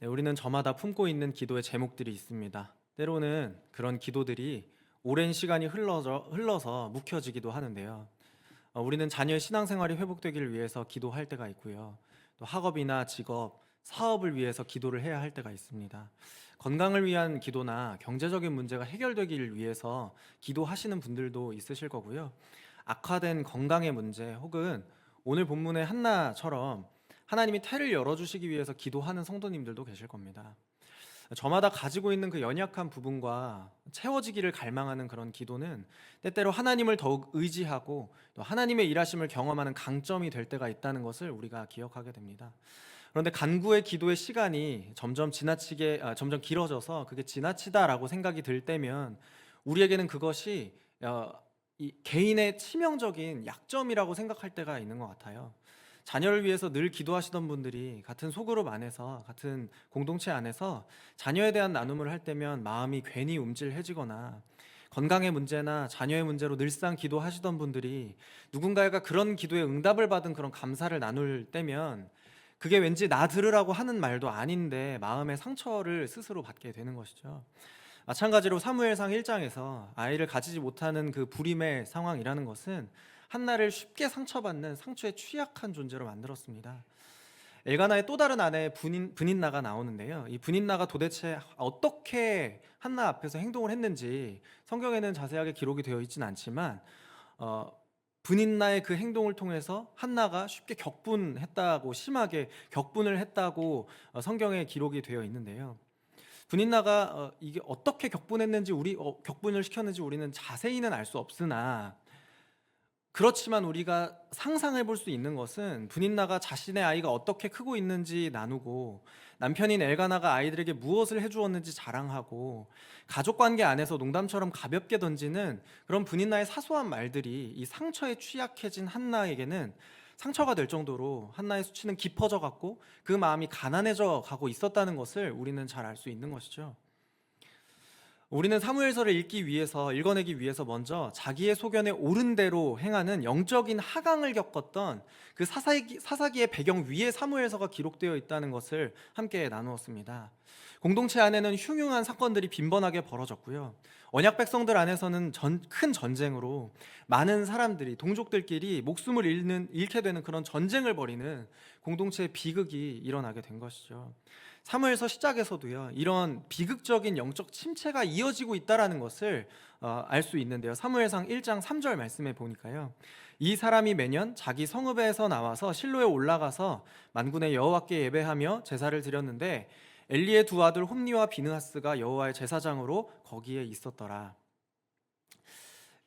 네, 우리는 저마다 품고 있는 기도의 제목들이 있습니다. 때로는 그런 기도들이 오랜 시간이 흘러서 묵혀지기도 하는데요. 우리는 자녀의 신앙생활이 회복되기를 위해서 기도할 때가 있고요. 또 학업이나 직업, 사업을 위해서 기도를 해야 할 때가 있습니다. 건강을 위한 기도나 경제적인 문제가 해결되기를 위해서 기도하시는 분들도 있으실 거고요. 악화된 건강의 문제 혹은 오늘 본문의 한나처럼 하나님이 태를 열어주시기 위해서 기도하는 성도님들도 계실 겁니다. 저마다 가지고 있는 그 연약한 부분과 채워지기를 갈망하는 그런 기도는 때때로 하나님을 더욱 의지하고 또 하나님의 일하심을 경험하는 강점이 될 때가 있다는 것을 우리가 기억하게 됩니다. 그런데 간구의 기도의 시간이 점점 길어져서 그게 지나치다라고 생각이 들 때면 우리에게는 그것이 이 개인의 치명적인 약점이라고 생각할 때가 있는 것 같아요. 자녀를 위해서 늘 기도하시던 분들이 같은 소그룹 안에서, 같은 공동체 안에서 자녀에 대한 나눔을 할 때면 마음이 괜히 움찔해지거나, 건강의 문제나 자녀의 문제로 늘상 기도하시던 분들이 누군가가 그런 기도에 응답을 받은 그런 감사를 나눌 때면 그게 왠지 나 들으라고 하는 말도 아닌데 마음의 상처를 스스로 받게 되는 것이죠. 마찬가지로 사무엘상 1장에서 아이를 가지지 못하는 그 불임의 상황이라는 것은 한나를 쉽게 상처받는 상처에 취약한 존재로 만들었습니다. 엘가나의 또 다른 아내 브닌나가 나오는데요. 이 브닌나가 도대체 어떻게 한나 앞에서 행동을 했는지 성경에는 자세하게 기록이 되어 있지는 않지만 어, 브닌나의 그 행동을 통해서 한나가 쉽게 심하게 격분을 했다고 성경에 기록이 되어 있는데요. 분인나가 이게 어떻게 격분을 시켰는지 우리는 자세히는 알 수 없으나, 그렇지만 우리가 상상해 볼 수 있는 것은 분인나가 자신의 아이가 어떻게 크고 있는지 나누고 남편인 엘가나가 아이들에게 무엇을 해주었는지 자랑하고 가족관계 안에서 농담처럼 가볍게 던지는 그런 분인나의 사소한 말들이 이 상처에 취약해진 한나에게는 상처가 될 정도로 한나의 수치는 깊어져 갔고 그 마음이 가난해져 가고 있었다는 것을 우리는 잘 알 수 있는 것이죠. 우리는 사무엘서를 읽어내기 위해서 먼저 자기의 소견에 옳은 대로 행하는 영적인 하강을 겪었던 그 사사기의 배경 위에 사무엘서가 기록되어 있다는 것을 함께 나누었습니다. 공동체 안에는 흉흉한 사건들이 빈번하게 벌어졌고요. 언약 백성들 안에서는 큰 전쟁으로 많은 사람들이 동족들끼리 목숨을 잃게 되는 그런 전쟁을 벌이는 공동체의 비극이 일어나게 된 것이죠. 사무엘서 시작에서도요, 이런 비극적인 영적 침체가 이어지고 있다라는 것을 알 수 있는데요. 사무엘상 1장 3절 말씀에 보니까요, 이 사람이 매년 자기 성읍에서 나와서 실로에 올라가서 만군의 여호와께 예배하며 제사를 드렸는데 엘리의 두 아들 홈니와 비느하스가 여호와의 제사장으로 거기에 있었더라.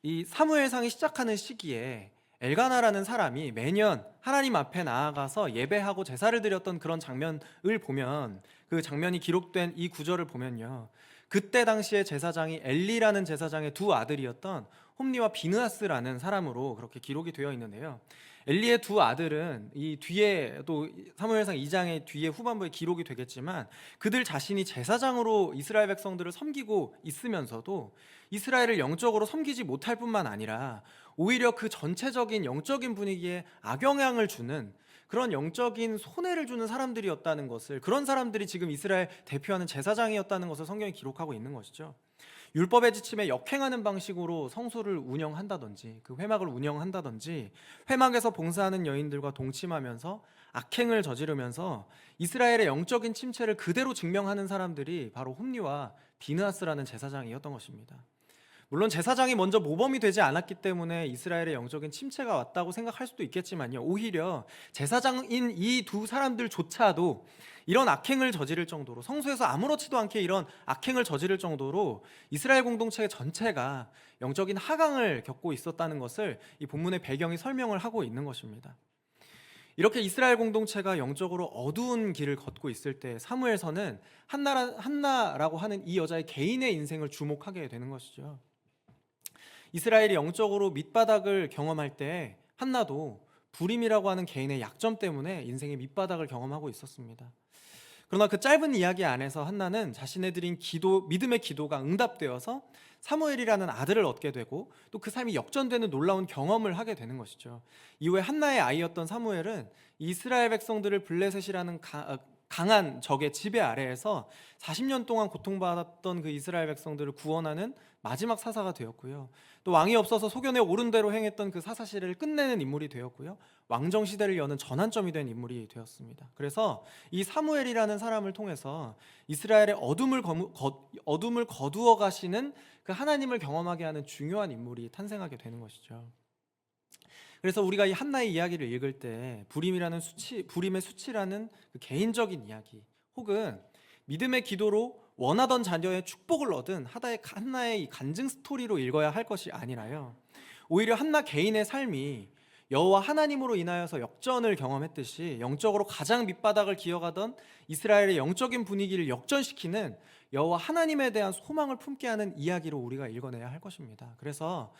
이 사무엘상이 시작하는 시기에 엘가나라는 사람이 매년 하나님 앞에 나아가서 예배하고 제사를 드렸던 그런 장면을 보면, 그 장면이 기록된 이 구절을 보면요, 그때 당시에 제사장이 엘리라는 제사장의 두 아들이었던 홈니와 비느하스라는 사람으로 그렇게 기록이 되어 있는데요. 엘리의 두 아들은 이 뒤에 또 사무엘상 2장의 뒤에 후반부에 기록이 되겠지만 그들 자신이 제사장으로 이스라엘 백성들을 섬기고 있으면서도 이스라엘을 영적으로 섬기지 못할 뿐만 아니라 오히려 그 전체적인 영적인 분위기에 악영향을 주는 그런 영적인 손해를 주는 사람들이었다는 것을, 그런 사람들이 지금 이스라엘 대표하는 제사장이었다는 것을 성경이 기록하고 있는 것이죠. 율법의 지침에 역행하는 방식으로 성소를 운영한다든지 그 회막을 운영한다든지 회막에서 봉사하는 여인들과 동침하면서 악행을 저지르면서 이스라엘의 영적인 침체를 그대로 증명하는 사람들이 바로 홈리와 비느하스라는 제사장이었던 것입니다. 물론 제사장이 먼저 모범이 되지 않았기 때문에 이스라엘의 영적인 침체가 왔다고 생각할 수도 있겠지만요, 오히려 제사장인 이 두 사람들조차도 이런 악행을 저지를 정도로, 성소에서 아무렇지도 않게 이런 악행을 저지를 정도로 이스라엘 공동체 전체가 영적인 하강을 겪고 있었다는 것을 이 본문의 배경이 설명을 하고 있는 것입니다. 이렇게 이스라엘 공동체가 영적으로 어두운 길을 걷고 있을 때 사무엘서는 한나라고 하는 이 여자의 개인의 인생을 주목하게 되는 것이죠. 이스라엘이 영적으로 밑바닥을 경험할 때 한나도 불임이라고 하는 개인의 약점 때문에 인생의 밑바닥을 경험하고 있었습니다. 그러나 그 짧은 이야기 안에서 한나는 자신의 드린 믿음의 기도가 응답되어서 사무엘이라는 아들을 얻게 되고 또 그 삶이 역전되는 놀라운 경험을 하게 되는 것이죠. 이후에 한나의 아이였던 사무엘은 이스라엘 백성들을 블레셋이라는 강한 적의 지배 아래에서 40년 동안 고통받았던 그 이스라엘 백성들을 구원하는 마지막 사사가 되었고요. 또 왕이 없어서 소견에 옳은 대로 행했던 그 사사 시대를 끝내는 인물이 되었고요. 왕정 시대를 여는 전환점이 된 인물이 되었습니다. 그래서 이 사무엘이라는 사람을 통해서 이스라엘의 어둠을 거두어 가시는 그 하나님을 경험하게 하는 중요한 인물이 탄생하게 되는 것이죠. 그래서 우리가 이 한나의 이야기를 읽을 때 불임의 수치라는 그 개인적인 이야기, 혹은 믿음의 기도로 원하던 자녀의 축복을 얻은 한나의 이 간증 스토리로 읽어야 할 것이 아니라요, 오히려 한나 개인의 삶이 여호와 하나님으로 인하여서 역전을 경험했듯이 영적으로 가장 밑바닥을 기어가던 이스라엘의 영적인 분위기를 역전시키는 여호와 하나님에 대한 소망을 품게 하는 이야기로 우리가 읽어내야 할 것입니다. 그래서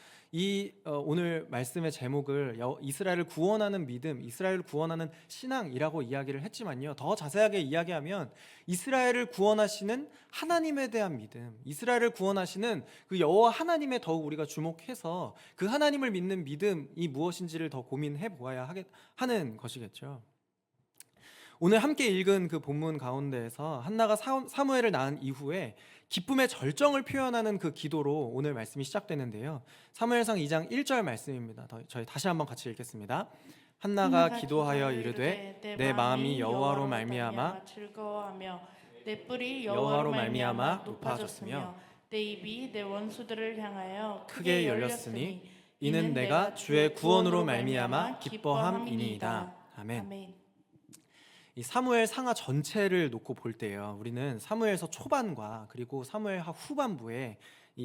오늘 말씀의 제목을 이스라엘을 구원하는 믿음, 이스라엘을 구원하는 신앙이라고 이야기를 했지만요, 더 자세하게 이야기하면 이스라엘을 구원하시는 하나님에 대한 믿음, 이스라엘을 구원하시는 그 여호와 하나님에 더욱 우리가 주목해서 그 하나님을 믿는 믿음이 무엇인지를 더 고민해 보아야 하는 것이겠죠. 오늘 함께 읽은 그 본문 가운데에서 한나가 사무엘을 낳은 이후에 기쁨의 절정을 표현하는 그 기도로 오늘 말씀이 시작되는데요. 사무엘상 2장 1절 말씀입니다. 저희 다시 한번 같이 읽겠습니다. 한나가 기도하여 이르되 내 마음이 여호와로 말미암아 즐거워하며 내 뿔이 여호와로 말미암아 높아졌으며 내 입이 내 원수들을 향하여 크게 열렸으니 이는 내가 주의 구원으로 말미암아 기뻐함이니이다. 아멘. 이 사무엘 상하 전체를 놓고 볼 때요, 우리는 사무엘서 초반과 그리고 사무엘하 후반부에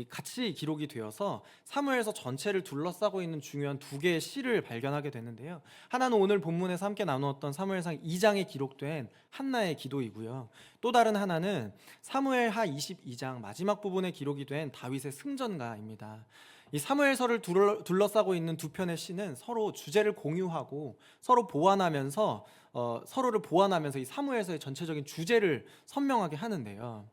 같이 기록이 되어서 사무엘서 전체를 둘러싸고 있는 중요한 두 개의 시를 발견하게 되는데요. 하나는 오늘 본문에서 함께 나누었던 사무엘상 2장에 기록된 한나의 기도이고요. 또 다른 하나는 사무엘하 22장 마지막 부분에 기록이 된 다윗의 승전가입니다. 이 사무엘서를 둘러싸고 있는 두 편의 시는 서로 주제를 공유하고 서로를 보완하면서 이 사무엘서의 전체적인 주제를 선명하게 하는데요.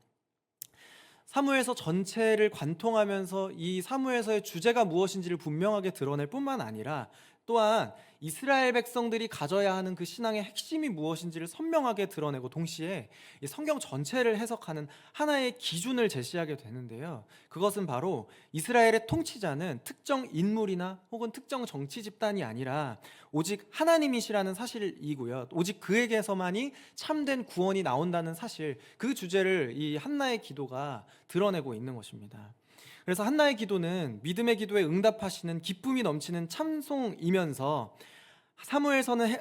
사무엘서 전체를 관통하면서 이 사무엘서의 주제가 무엇인지를 분명하게 드러낼 뿐만 아니라 또한 이스라엘 백성들이 가져야 하는 그 신앙의 핵심이 무엇인지를 선명하게 드러내고 동시에 이 성경 전체를 해석하는 하나의 기준을 제시하게 되는데요. 그것은 바로 이스라엘의 통치자는 특정 인물이나 혹은 특정 정치 집단이 아니라 오직 하나님이시라는 사실이고요. 오직 그에게서만이 참된 구원이 나온다는 사실, 그 주제를 이 한나의 기도가 드러내고 있는 것입니다. 그래서 한나의 기도는 믿음의 기도에 응답하시는 기쁨이 넘치는 찬송이면서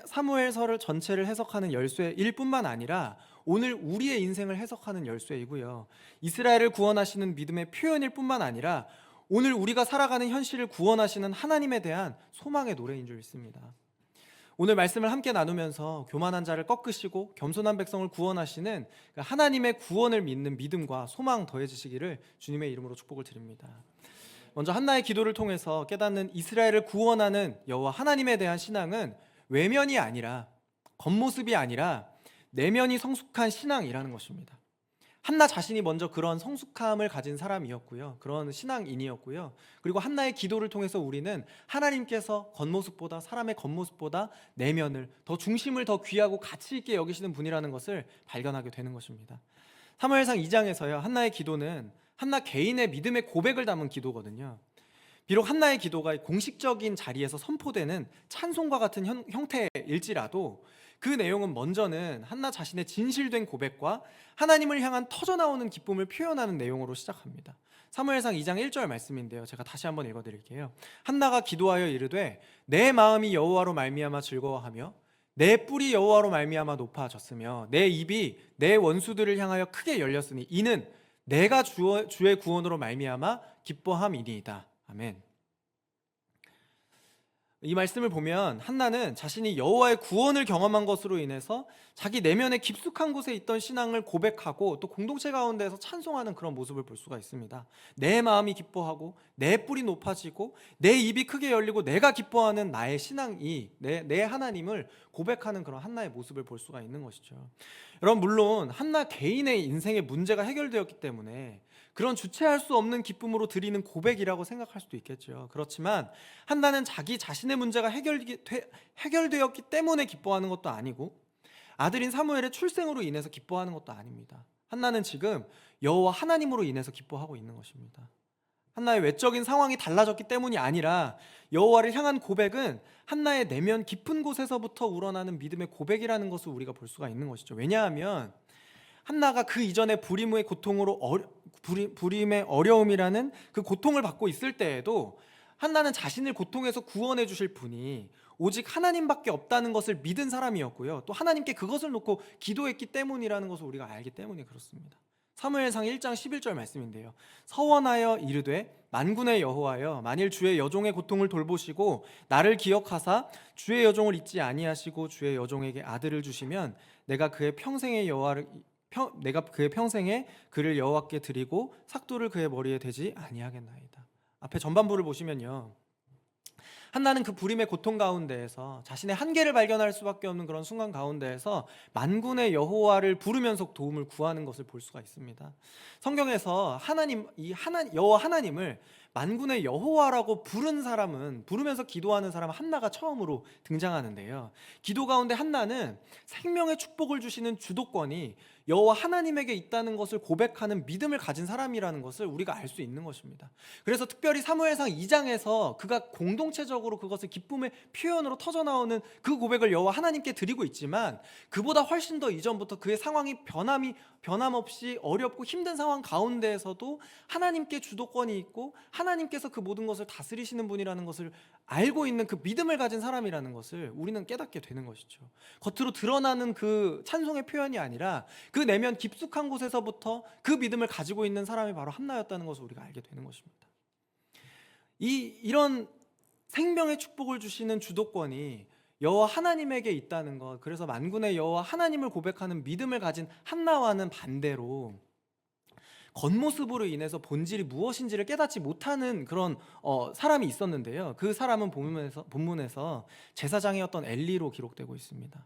사무엘서를 전체를 해석하는 열쇠일 뿐만 아니라 오늘 우리의 인생을 해석하는 열쇠이고요, 이스라엘을 구원하시는 믿음의 표현일 뿐만 아니라 오늘 우리가 살아가는 현실을 구원하시는 하나님에 대한 소망의 노래인 줄 믿습니다. 오늘 말씀을 함께 나누면서 교만한 자를 꺾으시고 겸손한 백성을 구원하시는 하나님의 구원을 믿는 믿음과 소망 더해지시기를 주님의 이름으로 축복을 드립니다. 먼저 한나의 기도를 통해서 깨닫는 이스라엘을 구원하는 여호와 하나님에 대한 신앙은 외면이 아니라, 겉모습이 아니라 내면이 성숙한 신앙이라는 것입니다. 한나 자신이 먼저 그런 성숙함을 가진 사람이었고요, 그런 신앙인이었고요. 그리고 한나의 기도를 통해서 우리는 하나님께서 사람의 겉모습보다 내면을 중심을 더 귀하고 가치 있게 여기시는 분이라는 것을 발견하게 되는 것입니다. 사무엘상 2장에서요, 한나의 기도는 한나 개인의 믿음의 고백을 담은 기도거든요. 비록 한나의 기도가 공식적인 자리에서 선포되는 찬송과 같은 형태일지라도 그 내용은 먼저는 한나 자신의 진실된 고백과 하나님을 향한 터져나오는 기쁨을 표현하는 내용으로 시작합니다. 사무엘상 2장 1절 말씀인데요, 제가 다시 한번 읽어드릴게요. 한나가 기도하여 이르되 내 마음이 여호와로 말미암아 즐거워하며 내 뿔이 여호와로 말미암아 높아졌으며 내 입이 내 원수들을 향하여 크게 열렸으니 이는 내가 주의 구원으로 말미암아 기뻐함이니이다. 아멘. 이 말씀을 보면 한나는 자신이 여호와의 구원을 경험한 것으로 인해서 자기 내면의 깊숙한 곳에 있던 신앙을 고백하고 또 공동체 가운데에서 찬송하는 그런 모습을 볼 수가 있습니다. 내 마음이 기뻐하고 내 뿔이 높아지고 내 입이 크게 열리고 내가 기뻐하는 나의 신앙이 내 하나님을 고백하는 그런 한나의 모습을 볼 수가 있는 것이죠. 여러분, 물론 한나 개인의 인생의 문제가 해결되었기 때문에 그런 주체할 수 없는 기쁨으로 드리는 고백이라고 생각할 수도 있겠죠. 그렇지만 한나는 자기 자신의 문제가 해결되었기 때문에 기뻐하는 것도 아니고, 아들인 사무엘의 출생으로 인해서 기뻐하는 것도 아닙니다. 한나는 지금 여호와 하나님으로 인해서 기뻐하고 있는 것입니다. 한나의 외적인 상황이 달라졌기 때문이 아니라 여호와를 향한 고백은 한나의 내면 깊은 곳에서부터 우러나는 믿음의 고백이라는 것을 우리가 볼 수가 있는 것이죠. 왜냐하면 한나가 그 이전에 불임의 어려움이라는 그 고통을 받고 있을 때에도 한나는 자신을 고통에서 구원해 주실 분이 오직 하나님밖에 없다는 것을 믿은 사람이었고요. 또 하나님께 그것을 놓고 기도했기 때문이라는 것을 우리가 알기 때문에 그렇습니다. 사무엘상 1장 11절 말씀인데요. 서원하여 이르되 만군의 여호와여 만일 주의 여종의 고통을 돌보시고 나를 기억하사 주의 여종을 잊지 아니하시고 주의 여종에게 아들을 주시면 내가 그의 평생에 그를 여호와께 드리고 삭도를 그의 머리에 대지 아니하겠나이다. 앞에 전반부를 보시면요. 한나는 그 불임의 고통 가운데에서 자신의 한계를 발견할 수밖에 없는 그런 순간 가운데에서 만군의 여호와를 부르면서 도움을 구하는 것을 볼 수가 있습니다. 성경에서 여호와 하나님을 만군의 여호와라고 부르면서 기도하는 사람은 한나가 처음으로 등장하는데요. 기도 가운데 한나는 생명의 축복을 주시는 주도권이 여호와 하나님에게 있다는 것을 고백하는 믿음을 가진 사람이라는 것을 우리가 알 수 있는 것입니다. 그래서 특별히 사무엘상 2장에서 그가 공동체적으로 그것을 기쁨의 표현으로 터져나오는 그 고백을 여호와 하나님께 드리고 있지만 그보다 훨씬 더 이전부터 그의 상황이 변함없이 어렵고 힘든 상황 가운데에서도 하나님께 주도권이 있고 하나님께서 그 모든 것을 다스리시는 분이라는 것을 알고 있는 그 믿음을 가진 사람이라는 것을 우리는 깨닫게 되는 것이죠. 겉으로 드러나는 그 찬송의 표현이 아니라 그 내면 깊숙한 곳에서부터 그 믿음을 가지고 있는 사람이 바로 한나였다는 것을 우리가 알게 되는 것입니다. 이런 생명의 축복을 주시는 주도권이 여호와 하나님에게 있다는 것, 그래서 만군의 여호와 하나님을 고백하는 믿음을 가진 한나와는 반대로 겉모습으로 인해서 본질이 무엇인지를 깨닫지 못하는 그런 사람이 있었는데요. 그 사람은 본문에서 제사장이었던 엘리로 기록되고 있습니다.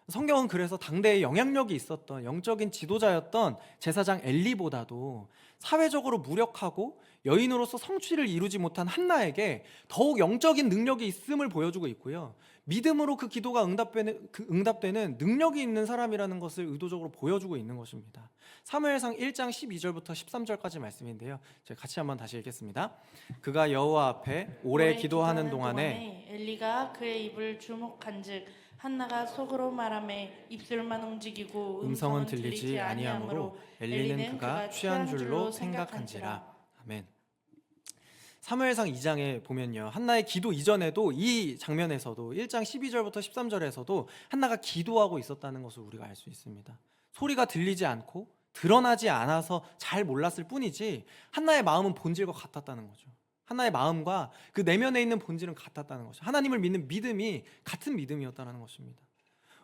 성경은 그래서 당대에 영향력이 있었던 영적인 지도자였던 제사장 엘리보다도 사회적으로 무력하고 여인으로서 성취를 이루지 못한 한나에게 더욱 영적인 능력이 있음을 보여주고 있고요. 믿음으로 그 기도가 응답되는 능력이 있는 사람이라는 것을 의도적으로 보여주고 있는 것입니다. 사무엘상 1장 12절부터 13절까지 말씀인데요. 제가 같이 한번 다시 읽겠습니다. 그가 여호와 앞에 오래 기도하는 동안에 엘리가 그의 입을 주목한즉 한나가 속으로 말하매 입술만 움직이고 음성은 들리지 아니하므로 엘리는 그가 취한 줄로 생각한지라. 아멘. 사무엘상 2장에 보면요, 한나의 기도 이전에도 이 장면에서도 1장 12절부터 13절에서도 한나가 기도하고 있었다는 것을 우리가 알 수 있습니다. 소리가 들리지 않고 드러나지 않아서 잘 몰랐을 뿐이지 한나의 마음은 본질과 같았다는 거죠. 한나의 마음과 그 내면에 있는 본질은 같았다는 것이죠. 하나님을 믿는 믿음이 같은 믿음이었다는 것입니다.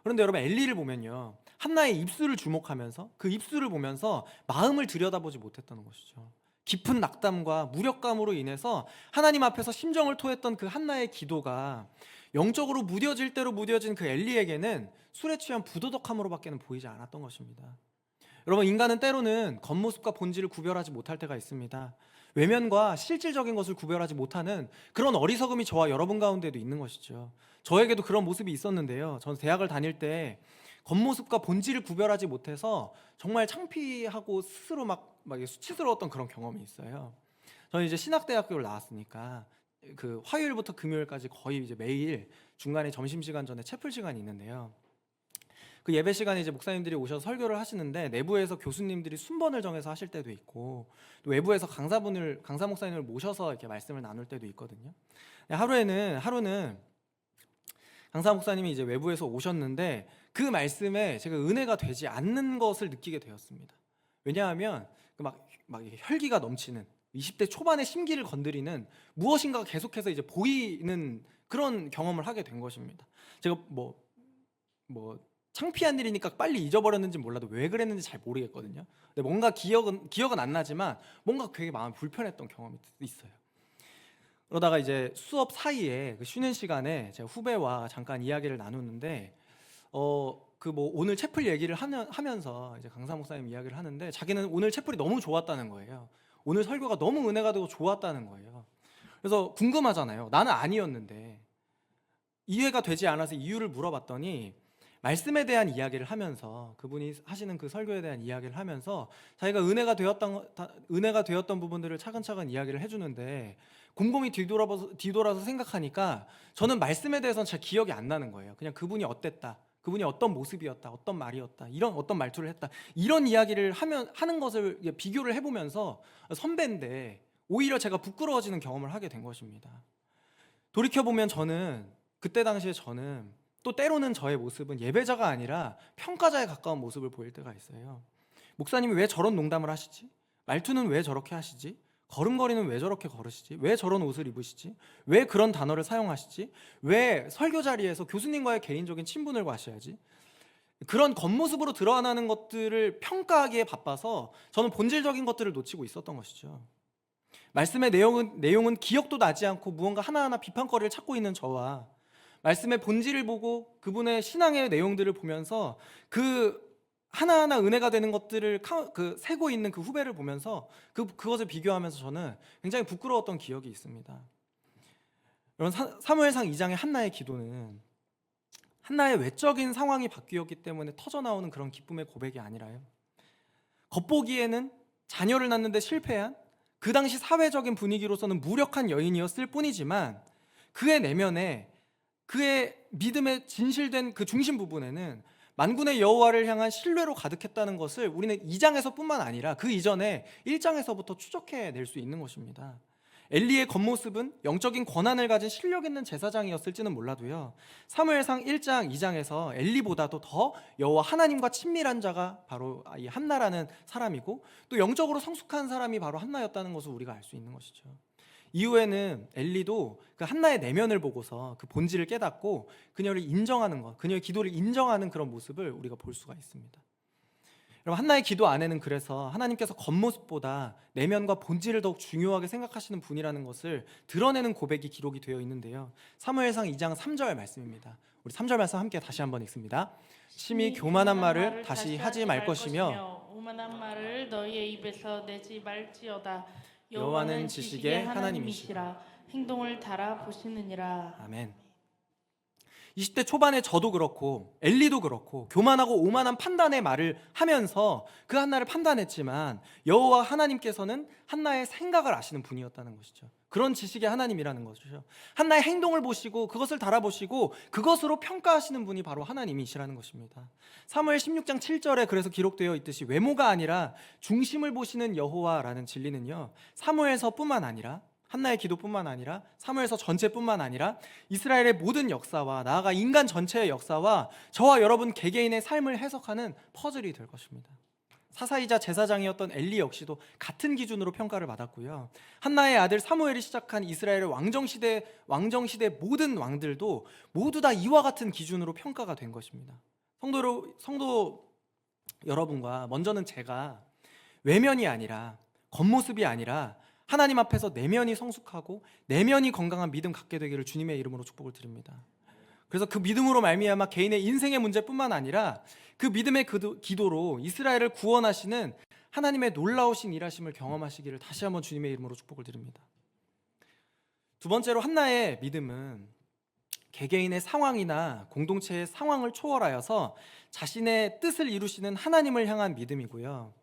그런데 여러분, 엘리를 보면요, 한나의 입술을 주목하면서 그 입술을 보면서 마음을 들여다보지 못했다는 것이죠. 깊은 낙담과 무력감으로 인해서 하나님 앞에서 심정을 토했던 그 한나의 기도가 영적으로 무뎌질 대로 무뎌진 그 엘리에게는 술에 취한 부도덕함으로밖에는 보이지 않았던 것입니다. 여러분, 인간은 때로는 겉모습과 본질을 구별하지 못할 때가 있습니다. 외면과 실질적인 것을 구별하지 못하는 그런 어리석음이 저와 여러분 가운데도 있는 것이죠. 저에게도 그런 모습이 있었는데요. 저는 대학을 다닐 때 겉모습과 본질을 구별하지 못해서 정말 창피하고 스스로 막 수치스러웠던 그런 경험이 있어요. 저는 이제 신학대학교를 나왔으니까 그 화요일부터 금요일까지 거의 이제 매일 중간에 점심시간 전에 채플 시간이 있는데요. 그 예배 시간에 이제 목사님들이 오셔서 설교를 하시는데 내부에서 교수님들이 순번을 정해서 하실 때도 있고 또 외부에서 강사 목사님을 모셔서 이렇게 말씀을 나눌 때도 있거든요. 하루는 강사 목사님이 이제 외부에서 오셨는데 그 말씀에 제가 은혜가 되지 않는 것을 느끼게 되었습니다. 왜냐하면 막 혈기가 넘치는 20대 초반의 심기를 건드리는 무엇인가가 계속해서 이제 보이는 그런 경험을 하게 된 것입니다. 제가 뭐 창피한 일이니까 빨리 잊어버렸는지 몰라도 왜 그랬는지 잘 모르겠거든요. 근데 뭔가 기억은 안 나지만 뭔가 되게 마음이 불편했던 경험이 있어요. 그러다가 이제 수업 사이에 그 쉬는 시간에 제가 후배와 잠깐 이야기를 나누는데 오늘 채플 얘기를 하면서 이제 강사 목사님 이야기를 하는데 자기는 오늘 채플이 너무 좋았다는 거예요. 오늘 설교가 너무 은혜가 되고 좋았다는 거예요. 그래서 궁금하잖아요. 나는 아니었는데 이해가 되지 않아서 이유를 물어봤더니 말씀에 대한 이야기를 하면서 그분이 하시는 그 설교에 대한 이야기를 하면서 자기가 은혜가 되었던 부분들을 차근차근 이야기를 해주는데 곰곰이 뒤돌아서 생각하니까 저는 말씀에 대해서는 잘 기억이 안 나는 거예요. 그냥 그분이 어땠다, 그분이 어떤 모습이었다, 어떤 말이었다, 이런 어떤 말투를 했다, 이런 이야기를 하는 것을 비교를 해보면서 선배인데 오히려 제가 부끄러워지는 경험을 하게 된 것입니다. 돌이켜보면 그때 당시에 저는 또 때로는 저의 모습은 예배자가 아니라 평가자에 가까운 모습을 보일 때가 있어요. 목사님이 왜 저런 농담을 하시지? 말투는 왜 저렇게 하시지? 걸음걸이는 왜 저렇게 걸으시지? 왜 저런 옷을 입으시지? 왜 그런 단어를 사용하시지? 왜 설교 자리에서 교수님과의 개인적인 친분을 과시하지? 그런 겉모습으로 드러나는 것들을 평가하기에 바빠서 저는 본질적인 것들을 놓치고 있었던 것이죠. 말씀의 내용은 기억도 나지 않고 무언가 하나하나 비판거리를 찾고 있는 저와 말씀의 본질을 보고 그분의 신앙의 내용들을 보면서 그 하나하나 은혜가 되는 것들을 세고 있는 그 후배를 보면서 그것을 비교하면서 저는 굉장히 부끄러웠던 기억이 있습니다. 여러분, 사무엘상 2장의 한나의 기도는 한나의 외적인 상황이 바뀌었기 때문에 터져나오는 그런 기쁨의 고백이 아니라요, 겉보기에는 자녀를 낳는데 실패한 그 당시 사회적인 분위기로서는 무력한 여인이었을 뿐이지만 그의 내면에 그의 믿음에 진실된 그 중심 부분에는 만군의 여호와를 향한 신뢰로 가득했다는 것을 우리는 2장에서뿐만 아니라 그 이전에 1장에서부터 추적해낼 수 있는 것입니다. 엘리의 겉모습은 영적인 권한을 가진 실력 있는 제사장이었을지는 몰라도요, 사무엘상 1장, 2장에서 엘리보다도 더 여호와 하나님과 친밀한 자가 바로 이 한나라는 사람이고 또 영적으로 성숙한 사람이 바로 한나였다는 것을 우리가 알 수 있는 것이죠. 이후에는 엘리도 그 한나의 내면을 보고서 그 본질을 깨닫고 그녀를 인정하는 것, 그녀의 기도를 인정하는 그런 모습을 우리가 볼 수가 있습니다. 여러분, 한나의 기도 안에는 그래서 하나님께서 겉모습보다 내면과 본질을 더욱 중요하게 생각하시는 분이라는 것을 드러내는 고백이 기록이 되어 있는데요, 사무엘상 2장 3절 말씀입니다. 우리 3절 말씀 함께 다시 한번 읽습니다. 심히 교만한 말을 다시 하지 말 것이며 오만한 말을 너희의 입에서 내지 말지어다. 여호와는 지식의 하나님이시라. 행동을 달아보시느니라. 아멘. 20대 초반에 저도 그렇고 엘리도 그렇고 교만하고 오만한 판단의 말을 하면서 그 한나를 판단했지만 여호와 하나님께서는 한나의 생각을 아시는 분이었다는 것이죠. 그런 지식의 하나님이라는 것이죠. 한나의 행동을 보시고 그것을 달아보시고 그것으로 평가하시는 분이 바로 하나님이시라는 것입니다. 사무엘 16장 7절에 그래서 기록되어 있듯이 외모가 아니라 중심을 보시는 여호와라는 진리는요, 사무엘서뿐만 아니라 한나의 기도뿐만 아니라 사무엘서 전체뿐만 아니라 이스라엘의 모든 역사와 나아가 인간 전체의 역사와 저와 여러분 개개인의 삶을 해석하는 퍼즐이 될 것입니다. 사사이자 제사장이었던 엘리 역시도 같은 기준으로 평가를 받았고요, 한나의 아들 사무엘이 시작한 이스라엘의 왕정시대 모든 왕들도 모두 다 이와 같은 기준으로 평가가 된 것입니다. 성도 여러분과 먼저는 제가 외면이 아니라 겉모습이 아니라 하나님 앞에서 내면이 성숙하고 내면이 건강한 믿음 갖게 되기를 주님의 이름으로 축복을 드립니다. 그래서 그 믿음으로 말미암아 개인의 인생의 문제뿐만 아니라 그 믿음의 기도로 이스라엘을 구원하시는 하나님의 놀라우신 일하심을 경험하시기를 다시 한번 주님의 이름으로 축복을 드립니다. 두 번째로 한나의 믿음은 개개인의 상황이나 공동체의 상황을 초월하여서 자신의 뜻을 이루시는 하나님을 향한 믿음이고요,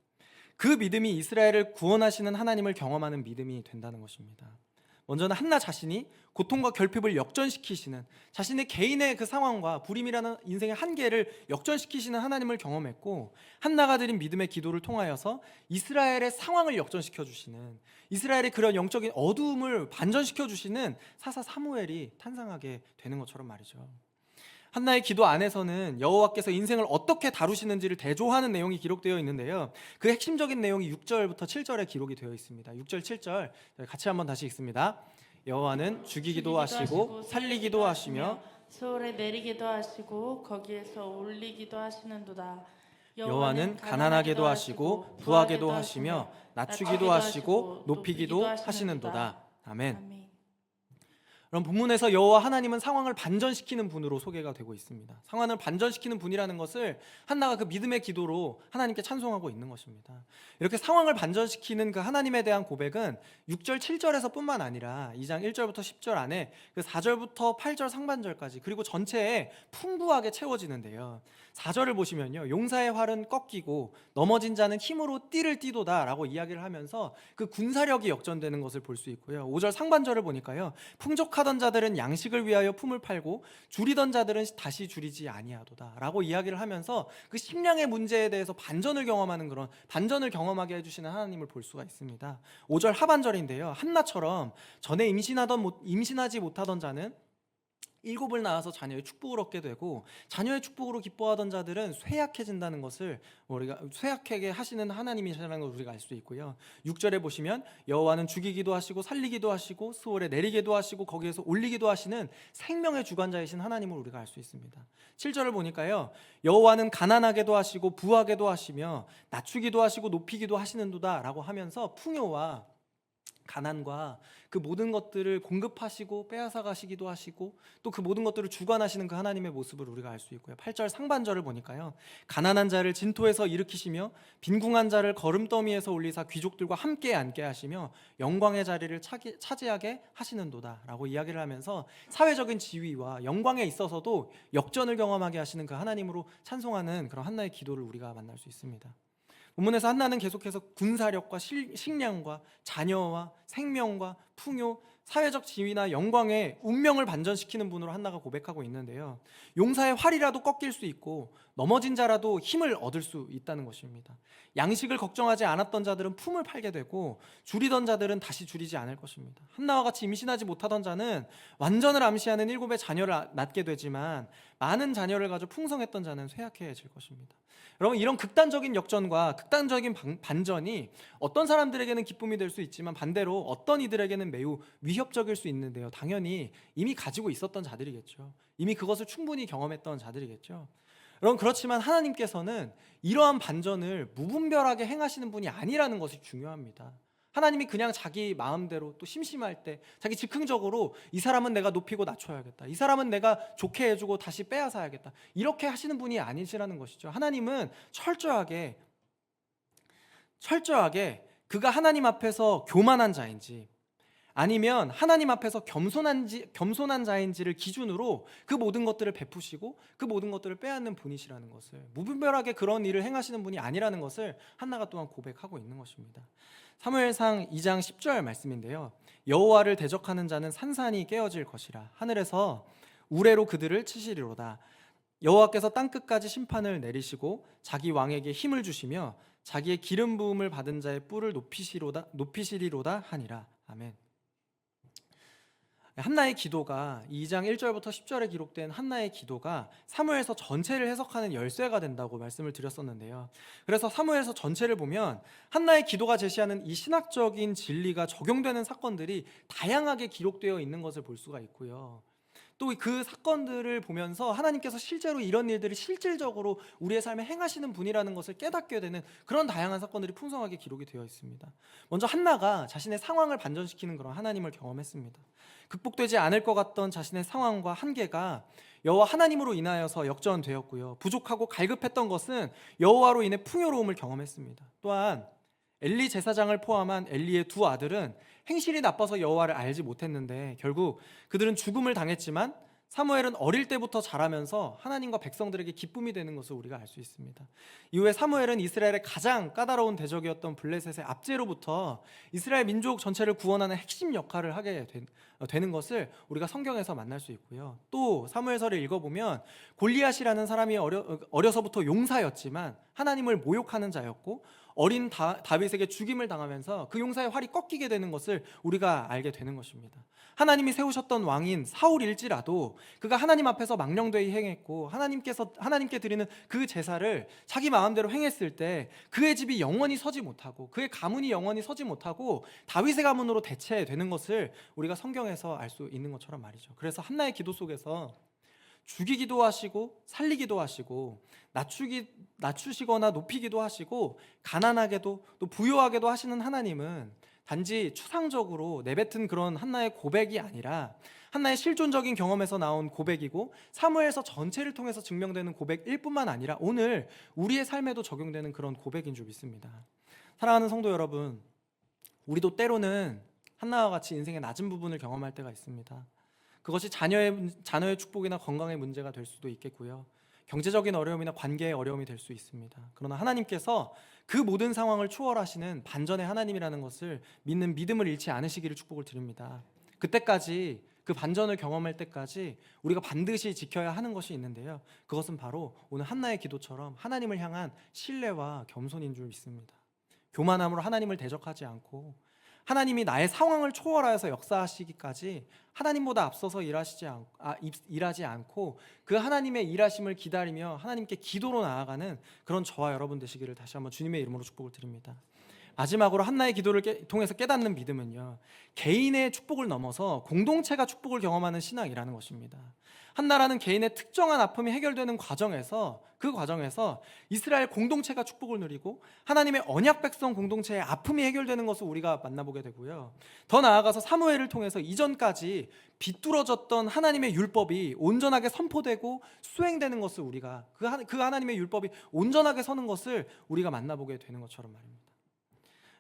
그 믿음이 이스라엘을 구원하시는 하나님을 경험하는 믿음이 된다는 것입니다. 먼저는 한나 자신이 고통과 결핍을 역전시키시는, 자신의 개인의 그 상황과 불임이라는 인생의 한계를 역전시키시는 하나님을 경험했고, 한나가 드린 믿음의 기도를 통하여서 이스라엘의 상황을 역전시켜 주시는, 이스라엘의 그런 영적인 어두움을 반전시켜 주시는 사사 사무엘이 탄생하게 되는 것처럼 말이죠. 한나의 기도 안에서는 여호와께서 인생을 어떻게 다루시는지를 대조하는 내용이 기록되어 있는데요, 그 핵심적인 내용이 6절부터 7절에 기록이 되어 있습니다. 6절 7절 같이 한번 다시 읽습니다. 여호와는 죽이기도 하시고 살리기도 하시며 서울에 내리기도 하시고 거기에서 올리기도 하시는도다. 여호와는 가난하게도 하시고 부하게도 하시며 낮추기도 하시고 높이기도 하시는도다. 아멘. 그럼 본문에서 여호와 하나님은 상황을 반전시키는 분으로 소개가 되고 있습니다. 상황을 반전시키는 분이라는 것을 한나가 그 믿음의 기도로 하나님께 찬송하고 있는 것입니다. 이렇게 상황을 반전시키는 그 하나님에 대한 고백은 6절 7절에서 뿐만 아니라 2장 1절부터 10절 안에 그 4절부터 8절 상반절까지 그리고 전체에 풍부하게 채워지는데요. 4절을 보시면요, 용사의 활은 꺾이고 넘어진 자는 힘으로 띠를 띠도다 라고 이야기를 하면서 그 군사력이 역전되는 것을 볼 수 있고요. 5절 상반절을 보니까요, 풍족하던 자들은 양식을 위하여 품을 팔고 줄이던 자들은 다시 줄이지 아니하도다 라고 이야기를 하면서 그 식량의 문제에 대해서 반전을 경험하는 그런 반전을 경험하게 해주시는 하나님을 볼 수가 있습니다. 5절 하반절인데요, 한나처럼 전에 임신하지 못하던 자는 7을 낳아서 자녀의 축복을 얻게 되고 자녀의 축복으로 기뻐하던 자들은 쇠약해진다는 것을 우리가 쇠약하게 하시는 하나님이시라는 걸 우리가 알 수 있고요. 6절에 보시면 여호와는 죽이기도 하시고 살리기도 하시고 스월에 내리기도 하시고 거기에서 올리기도 하시는 생명의 주관자이신 하나님을 우리가 알 수 있습니다. 7절을 보니까요, 여호와는 가난하게도 하시고 부하게도 하시며 낮추기도 하시고 높이기도 하시는도다 라고 하면서 풍요와 가난과 그 모든 것들을 공급하시고 빼앗아 가시기도 하시고 또 그 모든 것들을 주관하시는 그 하나님의 모습을 우리가 알 수 있고요. 8절 상반절을 보니까요, 가난한 자를 진토에서 일으키시며 빈궁한 자를 거름더미에서 올리사 귀족들과 함께 앉게 하시며 영광의 자리를 차지하게 하시는도다 라고 이야기를 하면서 사회적인 지위와 영광에 있어서도 역전을 경험하게 하시는 그 하나님으로 찬송하는 그런 한나의 기도를 우리가 만날 수 있습니다. 본문에서 한나는 계속해서 군사력과 식량과 자녀와 생명과 풍요, 사회적 지위나 영광의 운명을 반전시키는 분으로 한나가 고백하고 있는데요, 용사의 활이라도 꺾일 수 있고 넘어진 자라도 힘을 얻을 수 있다는 것입니다. 양식을 걱정하지 않았던 자들은 품을 팔게 되고 줄이던 자들은 다시 줄이지 않을 것입니다. 한나와 같이 임신하지 못하던 자는 완전을 암시하는 7의 자녀를 낳게 되지만 많은 자녀를 가져 풍성했던 자는 쇠약해질 것입니다. 여러분, 이런 극단적인 역전과 극단적인 반전이 어떤 사람들에게는 기쁨이 될 수 있지만 반대로 어떤 이들에게는 매우 위협적일 수 있는데요, 당연히 이미 가지고 있었던 자들이겠죠. 이미 그것을 충분히 경험했던 자들이겠죠. 여러분, 그렇지만 하나님께서는 이러한 반전을 무분별하게 행하시는 분이 아니라는 것이 중요합니다. 하나님이 그냥 자기 마음대로 또 심심할 때 자기 즉흥적으로 이 사람은 내가 높이고 낮춰야겠다, 이 사람은 내가 좋게 해주고 다시 빼앗아야겠다, 이렇게 하시는 분이 아니시라는 것이죠. 하나님은 철저하게 그가 하나님 앞에서 교만한 자인지 아니면 하나님 앞에서 겸손한 자인지를 기준으로 그 모든 것들을 베푸시고 그 모든 것들을 빼앗는 분이시라는 것을, 무분별하게 그런 일을 행하시는 분이 아니라는 것을 한나가 또한 고백하고 있는 것입니다. 사무엘상 2장 10절 말씀인데요, 여호와를 대적하는 자는 산산이 깨어질 것이라 하늘에서 우레로 그들을 치시리로다. 여호와께서 땅끝까지 심판을 내리시고 자기 왕에게 힘을 주시며 자기의 기름 부음을 받은 자의 뿔을 높이시리로다 하니라. 아멘. 한나의 기도가 2장 1절부터 10절에 기록된 한나의 기도가 사무엘서 전체를 해석하는 열쇠가 된다고 말씀을 드렸었는데요, 그래서 사무엘서 전체를 보면 한나의 기도가 제시하는 이 신학적인 진리가 적용되는 사건들이 다양하게 기록되어 있는 것을 볼 수가 있고요, 또 그 사건들을 보면서 하나님께서 실제로 이런 일들을 실질적으로 우리의 삶에 행하시는 분이라는 것을 깨닫게 되는 그런 다양한 사건들이 풍성하게 기록이 되어 있습니다. 먼저 한나가 자신의 상황을 반전시키는 그런 하나님을 경험했습니다. 극복되지 않을 것 같던 자신의 상황과 한계가 여호와 하나님으로 인하여서 역전되었고요, 부족하고 갈급했던 것은 여호와로 인해 풍요로움을 경험했습니다. 또한 엘리 제사장을 포함한 엘리의 두 아들은 행실이 나빠서 여호와를 알지 못했는데 결국 그들은 죽음을 당했지만 사무엘은 어릴 때부터 자라면서 하나님과 백성들에게 기쁨이 되는 것을 우리가 알 수 있습니다. 이후에 사무엘은 이스라엘의 가장 까다로운 대적이었던 블레셋의 압제로부터 이스라엘 민족 전체를 구원하는 핵심 역할을 하게 되는 것을 우리가 성경에서 만날 수 있고요, 또 사무엘서를 읽어보면 골리앗이라는 사람이 어려서부터 용사였지만 하나님을 모욕하는 자였고 어린 다윗에게 죽임을 당하면서 그 용사의 활이 꺾이게 되는 것을 우리가 알게 되는 것입니다. 하나님이 세우셨던 왕인 사울일지라도 그가 하나님 앞에서 망령되이 행했고 하나님께 드리는 그 제사를 자기 마음대로 행했을 때 그의 집이 영원히 서지 못하고 그의 가문이 영원히 서지 못하고 다윗의 가문으로 대체되는 것을 우리가 성경에서 알 수 있는 것처럼 말이죠. 그래서 한나의 기도 속에서 죽이기도 하시고 살리기도 하시고 낮추시거나 높이기도 하시고 가난하게도 또 부유하게도 하시는 하나님은 단지 추상적으로 내뱉은 그런 한나의 고백이 아니라 한나의 실존적인 경험에서 나온 고백이고 사무엘서 전체를 통해서 증명되는 고백일 뿐만 아니라 오늘 우리의 삶에도 적용되는 그런 고백인 줄 믿습니다. 사랑하는 성도 여러분, 우리도 때로는 한나와 같이 인생의 낮은 부분을 경험할 때가 있습니다. 그것이 자녀의 축복이나 건강의 문제가 될 수도 있겠고요. 경제적인 어려움이나 관계의 어려움이 될 수 있습니다. 그러나 하나님께서 그 모든 상황을 초월하시는 반전의 하나님이라는 것을 믿는 믿음을 잃지 않으시기를 축복을 드립니다. 그때까지, 그 반전을 경험할 때까지 우리가 반드시 지켜야 하는 것이 있는데요. 그것은 바로 오늘 한나의 기도처럼 하나님을 향한 신뢰와 겸손인 줄 믿습니다. 교만함으로 하나님을 대적하지 않고 하나님이 나의 상황을 초월하여서 역사하시기까지 하나님보다 앞서서 일하지 않고 그 하나님의 일하심을 기다리며 하나님께 기도로 나아가는 그런 저와 여러분 되시기를 다시 한번 주님의 이름으로 축복을 드립니다. 마지막으로 한나의 기도를 통해서 깨닫는 믿음은요, 개인의 축복을 넘어서 공동체가 축복을 경험하는 신앙이라는 것입니다. 한나라는 개인의 특정한 아픔이 해결되는 과정에서, 그 과정에서 이스라엘 공동체가 축복을 누리고 하나님의 언약 백성 공동체의 아픔이 해결되는 것을 우리가 만나보게 되고요. 더 나아가서 사무엘을 통해서 이전까지 비뚤어졌던 하나님의 율법이 온전하게 선포되고 수행되는 것을 우리가 그 하나님의 율법이 온전하게 서는 것을 우리가 만나보게 되는 것처럼 말입니다.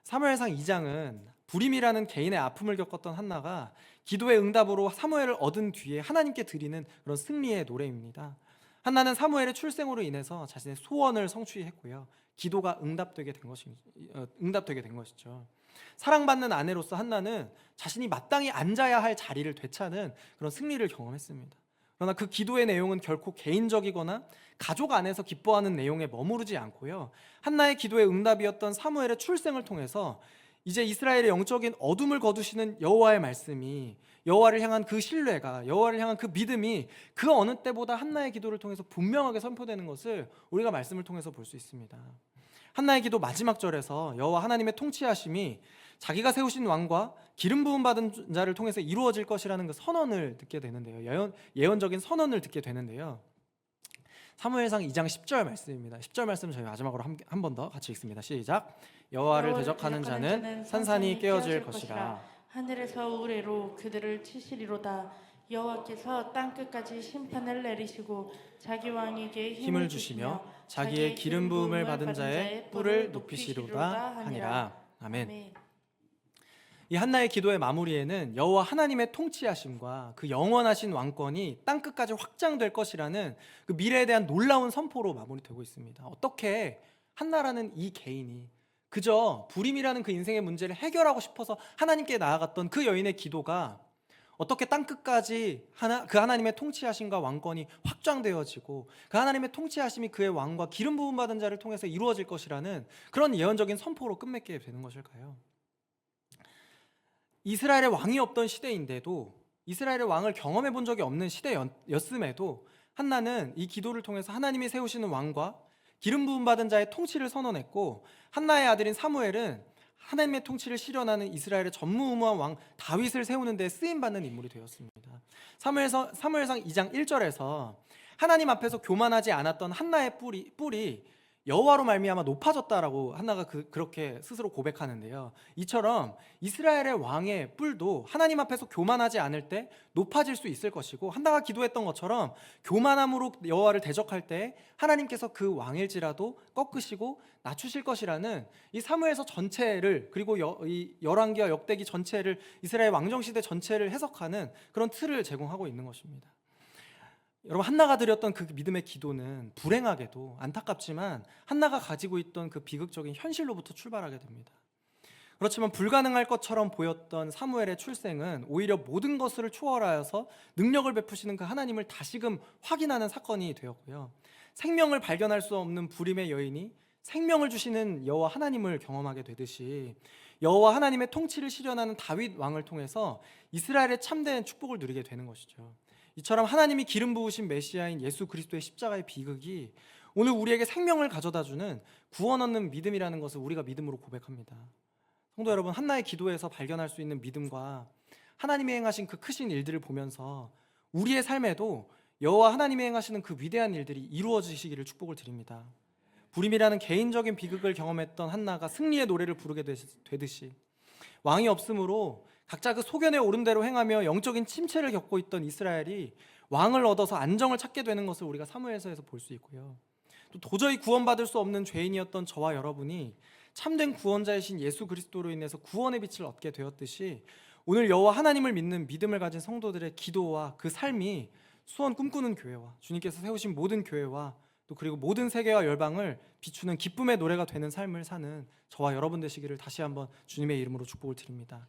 사무엘상 2장은 불임이라는 개인의 아픔을 겪었던 한나가 기도의 응답으로 사무엘을 얻은 뒤에 하나님께 드리는 그런 승리의 노래입니다. 한나는 사무엘의 출생으로 인해서 자신의 소원을 성취했고요. 기도가 응답되게 된 것이죠. 사랑받는 아내로서 한나는 자신이 마땅히 앉아야 할 자리를 되찾는 그런 승리를 경험했습니다. 그러나 그 기도의 내용은 결코 개인적이거나 가족 안에서 기뻐하는 내용에 머무르지 않고요. 한나의 기도의 응답이었던 사무엘의 출생을 통해서 이제 이스라엘의 영적인 어둠을 거두시는 여호와의 말씀이, 여호와를 향한 그 신뢰가, 여호와를 향한 그 믿음이 그 어느 때보다 한나의 기도를 통해서 분명하게 선포되는 것을 우리가 말씀을 통해서 볼 수 있습니다. 한나의 기도 마지막 절에서 여호와 하나님의 통치하심이 자기가 세우신 왕과 기름 부음 받은 자를 통해서 이루어질 것이라는 그 선언을 듣게 되는데요. 예언적인 선언을 듣게 되는데요. 사무엘상 2장 10절 말씀입니다. 10절 말씀 저희 마지막으로 한 번 더 같이 읽습니다. 시작. 여호와를 대적하는 자는 산산이 깨어질 것이라. 하늘에서 우레로 그들을 치시리로다. 여호와께서 땅 끝까지 심판을 내리시고 자기 왕에게 힘을 주시며 자기의 기름 부음을 받은 자의 뿔을 높이시리로다 하니라. 아멘. 이 한나의 기도의 마무리에는 여호와 하나님의 통치하심과 그 영원하신 왕권이 땅 끝까지 확장될 것이라는 그 미래에 대한 놀라운 선포로 마무리되고 있습니다. 어떻게 한나라는 이 개인이 그저 불임이라는 그 인생의 문제를 해결하고 싶어서 하나님께 나아갔던 그 여인의 기도가 어떻게 땅 끝까지 그 하나님의 통치하심과 왕권이 확장되어지고 그 하나님의 통치하심이 그의 왕과 기름 부음 받은 자를 통해서 이루어질 것이라는 그런 예언적인 선포로 끝맺게 되는 것일까요? 이스라엘의 왕이 없던 시대인데도, 이스라엘의 왕을 경험해 본 적이 없는 시대였음에도 한나는 이 기도를 통해서 하나님이 세우시는 왕과 기름 부음 받은 자의 통치를 선언했고, 한나의 아들인 사무엘은 하나님의 통치를 실현하는 이스라엘의 전무후무한 왕 다윗을 세우는 데 쓰임받는 인물이 되었습니다. 사무엘상 2장 1절에서 하나님 앞에서 교만하지 않았던 한나의 뿔이 여호와로 말미암아 높아졌다라고 한나가 그렇게 스스로 고백하는데요. 이처럼 이스라엘의 왕의 뿔도 하나님 앞에서 교만하지 않을 때 높아질 수 있을 것이고, 한나가 기도했던 것처럼 교만함으로 여호와를 대적할 때 하나님께서 그 왕일지라도 꺾으시고 낮추실 것이라는 이 사무엘서 전체를, 그리고 이 열왕기와 역대기 전체를, 이스라엘 왕정시대 전체를 해석하는 그런 틀을 제공하고 있는 것입니다. 여러분, 한나가 드렸던 그 믿음의 기도는 불행하게도 안타깝지만 한나가 가지고 있던 그 비극적인 현실로부터 출발하게 됩니다. 그렇지만 불가능할 것처럼 보였던 사무엘의 출생은 오히려 모든 것을 초월하여서 능력을 베푸시는 그 하나님을 다시금 확인하는 사건이 되었고요. 생명을 발견할 수 없는 불임의 여인이 생명을 주시는 여호와 하나님을 경험하게 되듯이 여호와 하나님의 통치를 실현하는 다윗 왕을 통해서 이스라엘의 참된 축복을 누리게 되는 것이죠. 이처럼 하나님이 기름 부으신 메시아인 예수 그리스도의 십자가의 비극이 오늘 우리에게 생명을 가져다주는 구원 얻는 믿음이라는 것을 우리가 믿음으로 고백합니다. 성도 여러분, 한나의 기도에서 발견할 수 있는 믿음과 하나님이 행하신 그 크신 일들을 보면서 우리의 삶에도 여호와 하나님이 행하시는 그 위대한 일들이 이루어지시기를 축복을 드립니다. 불임이라는 개인적인 비극을 경험했던 한나가 승리의 노래를 부르게 되듯이 왕이 없으므로 각자 그 소견에 오른 대로 행하며 영적인 침체를 겪고 있던 이스라엘이 왕을 얻어서 안정을 찾게 되는 것을 우리가 사무엘서에서 볼 수 있고요. 또 도저히 구원받을 수 없는 죄인이었던 저와 여러분이 참된 구원자이신 예수 그리스도로 인해서 구원의 빛을 얻게 되었듯이 오늘 여호와 하나님을 믿는 믿음을 가진 성도들의 기도와 그 삶이 수원 꿈꾸는 교회와 주님께서 세우신 모든 교회와 또 그리고 모든 세계와 열방을 비추는 기쁨의 노래가 되는 삶을 사는 저와 여러분 되시기를 다시 한번 주님의 이름으로 축복을 드립니다.